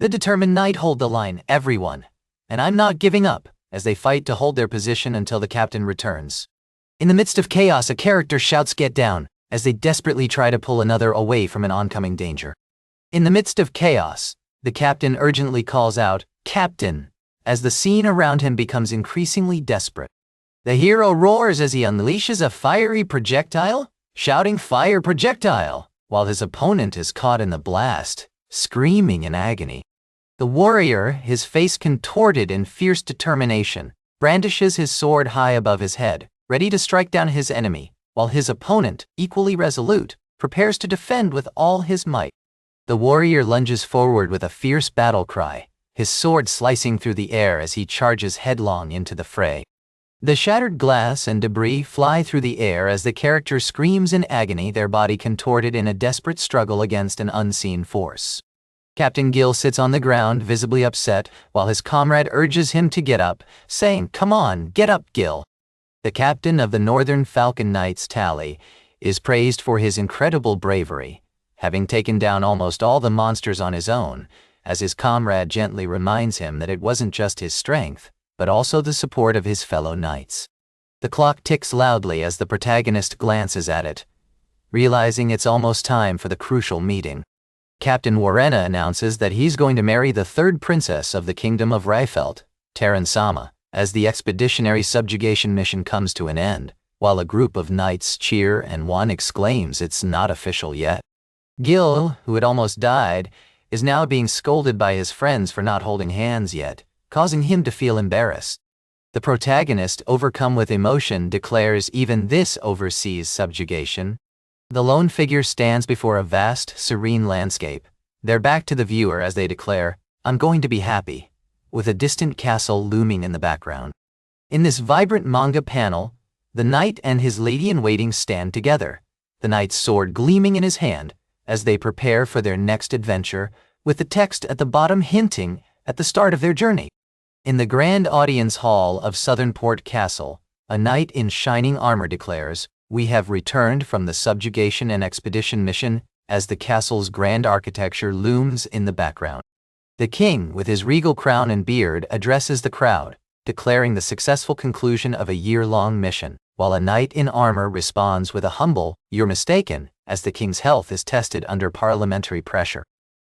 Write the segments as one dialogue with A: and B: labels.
A: The determined knight hold the line, everyone. And I'm not giving up, as they fight to hold their position until the captain returns. In the midst of chaos, a character shouts "Get down," as they desperately try to pull another away from an oncoming danger. In the midst of chaos, the captain urgently calls out, "Captain," as the scene around him becomes increasingly desperate. The hero roars as he unleashes a fiery projectile, shouting "Fire projectile," while his opponent is caught in the blast, screaming in agony. The warrior, his face contorted in fierce determination, brandishes his sword high above his head, ready to strike down his enemy, while his opponent, equally resolute, prepares to defend with all his might. The warrior lunges forward with a fierce battle cry, his sword slicing through the air as he charges headlong into the fray. The shattered glass and debris fly through the air as the character screams in agony, their body contorted in a desperate struggle against an unseen force. Captain Gil sits on the ground, visibly upset, while his comrade urges him to get up, saying, "Come on, get up, Gil." The captain of the Northern Falcon Knights, Tally, is praised for his incredible bravery, having taken down almost all the monsters on his own, as his comrade gently reminds him that it wasn't just his strength, but also the support of his fellow knights. The clock ticks loudly as the protagonist glances at it, realizing it's almost time for the crucial meeting. Captain Warrenna announces that he's going to marry the third princess of the Kingdom of Ryfelt, Taryn Sama, as the expeditionary subjugation mission comes to an end, while a group of knights cheer and one exclaims it's not official yet. Gil, who had almost died, is now being scolded by his friends for not holding hands yet, causing him to feel embarrassed. The protagonist, overcome with emotion, declares even this overseas subjugation. The lone figure stands before a vast, serene landscape, their back to the viewer as they declare, "I'm going to be happy," with a distant castle looming in the background. In this vibrant manga panel, the knight and his lady-in-waiting stand together, the knight's sword gleaming in his hand, as they prepare for their next adventure, with the text at the bottom hinting at the start of their journey. In the grand audience hall of Southernport Castle, a knight in shining armor declares, "We have returned from the subjugation and expedition mission," as the castle's grand architecture looms in the background. The king, with his regal crown and beard, addresses the crowd, declaring the successful conclusion of a year-long mission, while a knight in armor responds with a humble, "You're mistaken," as the king's health is tested under parliamentary pressure.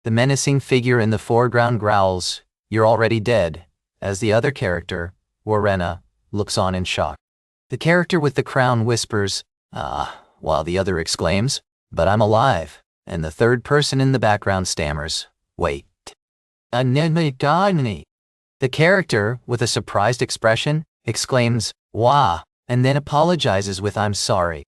A: The menacing figure in the foreground growls, "You're already dead," as the other character, Warrenna, looks on in shock. The character with the crown whispers, "Ah," while the other exclaims, "But I'm alive," and the third person in the background stammers, "Wait. The character, with a surprised expression, exclaims, "Wah," and then apologizes with "I'm sorry."